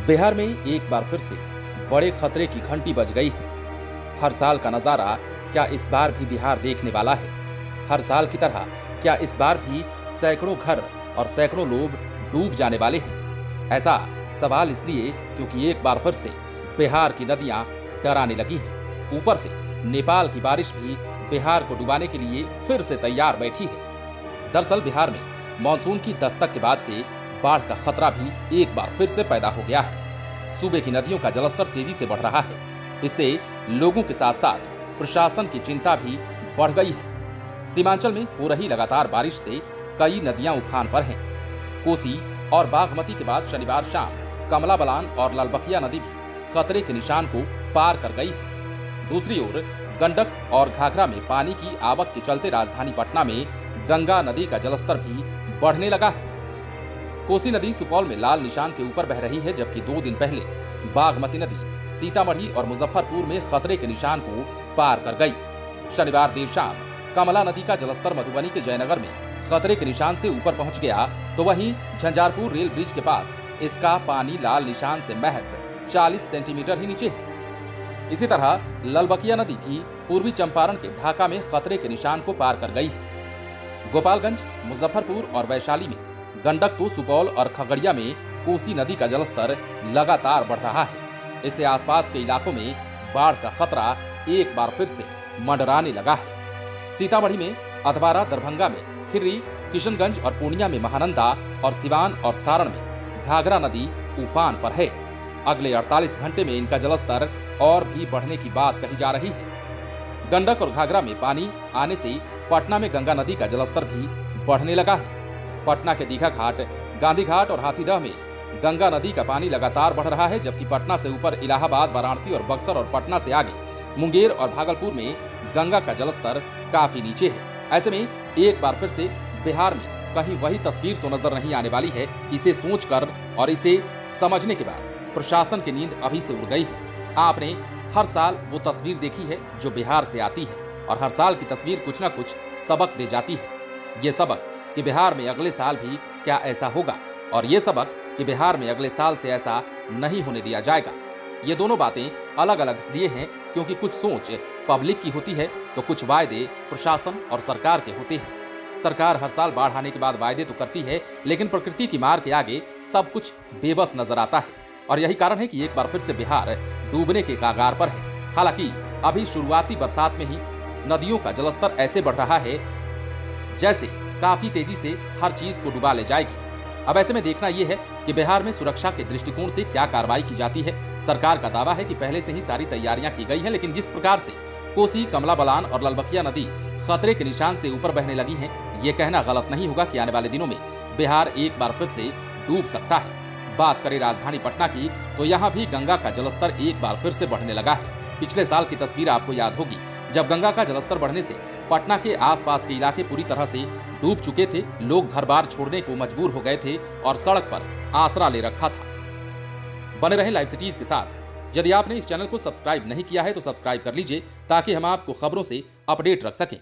बिहार में एक बार फिर से बड़े खतरे की घंटी बज गई है। हर साल का नजारा क्या इस बार भी बिहार देखने वाला है? हर साल की तरह क्या इस बार भी सैकड़ों घर और सैकड़ों लोग डूब जाने वाले हैं? ऐसा सवाल इसलिए क्योंकि एक बार फिर से बिहार की नदियां डराने लगी हैं। ऊपर से नेपाल की बारिश भी बिहार को डुबाने के लिए फिर से तैयार बैठी है। दरअसल बिहार में मानसून की दस्तक के बाद से बाढ़ का खतरा भी एक बार फिर से पैदा हो गया है। सूबे की नदियों का जलस्तर तेजी से बढ़ रहा है। इससे लोगों के साथ साथ प्रशासन की चिंता भी बढ़ गई है। सीमांचल में हो रही लगातार बारिश से कई नदियां उफान पर हैं। कोसी और बागमती के बाद शनिवार शाम कमला बलान और लालबकिया नदी भी खतरे के निशान को पार कर गई है। दूसरी ओर गंडक और घाघरा में पानी की आवक के चलते राजधानी पटना में गंगा नदी का जलस्तर भी बढ़ने लगा है। कोसी नदी सुपौल में लाल निशान के ऊपर बह रही है, जबकि 2 दिन पहले बागमती नदी सीतामढ़ी और मुजफ्फरपुर में खतरे के निशान को पार कर गई। शनिवार देर शाम कमला नदी का जलस्तर मधुबनी के जयनगर में खतरे के निशान से ऊपर पहुंच गया, तो वहीं झंझारपुर रेल ब्रिज के पास इसका पानी लाल निशान से महज 40 सेंटीमीटर ही नीचे है। इसी तरह लालबकिया नदी भी पूर्वी चंपारण के ढाका में खतरे के निशान को पार कर गई है। गोपालगंज, मुजफ्फरपुर और वैशाली में गंडक तो सुपौल और खगड़िया में कोसी नदी का जलस्तर लगातार बढ़ रहा है। इससे आसपास के इलाकों में बाढ़ का खतरा एक बार फिर से मंडराने लगा है। सीतामढ़ी में अधवारा, दरभंगा में खिर्री, किशनगंज और पूर्णिया में महानंदा और सिवान और सारण में घाघरा नदी उफान पर है। अगले 48 घंटे में इनका जलस्तर और भी बढ़ने की बात कही जा रही है। गंडक और घाघरा में पानी आने से पटना में गंगा नदी का जलस्तर भी बढ़ने लगा है। पटना के दीघा घाट, गांधी घाट और हाथीदह में गंगा नदी का पानी लगातार बढ़ रहा है, जबकि पटना से ऊपर इलाहाबाद, वाराणसी और बक्सर और पटना से आगे मुंगेर और भागलपुर में गंगा का जलस्तर काफी नीचे है। ऐसे में एक बार फिर से बिहार में कहीं वही तस्वीर तो नजर नहीं आने वाली है। इसे सोचकर और इसे समझने के बाद प्रशासन की नींद अभी से उड़ गई है। आपने हर साल वो तस्वीर देखी है जो बिहार से आती है, और हर साल की तस्वीर कुछ ना कुछ सबक दे जाती है। ये सबक कि बिहार में अगले साल भी क्या ऐसा होगा, और ये सबक कि बिहार में अगले साल से ऐसा नहीं होने दिया जाएगा। ये दोनों बातें अलग अलग इसलिए हैं क्योंकि कुछ सोच पब्लिक की होती है तो कुछ वायदे प्रशासन और सरकार के होते हैं। सरकार हर साल बाढ़ आने के बाद वायदे तो करती है, लेकिन प्रकृति की मार के आगे सब कुछ बेबस नजर आता है, और यही कारण है कि एक बार फिर से बिहार डूबने के कगार पर है। हालांकि अभी शुरुआती बरसात में ही नदियों का जलस्तर ऐसे बढ़ रहा है जैसे काफी तेजी से हर चीज को डुबा ले जाएगी। अब ऐसे में देखना यह है कि बिहार में सुरक्षा के दृष्टिकोण से क्या कार्रवाई की जाती है। सरकार का दावा है कि पहले से ही सारी तैयारियां की गई हैं, लेकिन जिस प्रकार से कोसी, कमला बलान और लालबकिया नदी खतरे के निशान से ऊपर बहने लगी हैं, ये कहना गलत नहीं होगा कि आने वाले दिनों में बिहार एक बार फिर से डूब सकता है। बात करें राजधानी पटना की, तो यहाँ भी गंगा का जलस्तर एक बार फिर से बढ़ने लगा है। पिछले साल की तस्वीर आपको याद होगी, जब गंगा का जलस्तर बढ़ने से पटना के आसपास के इलाके पूरी तरह से डूब चुके थे। लोग घर बार छोड़ने को मजबूर हो गए थे और सड़क पर आसरा ले रखा था। बने रहें लाइव सिटीज के साथ। यदि आपने इस चैनल को सब्सक्राइब नहीं किया है तो सब्सक्राइब कर लीजिए, ताकि हम आपको खबरों से अपडेट रख सकें।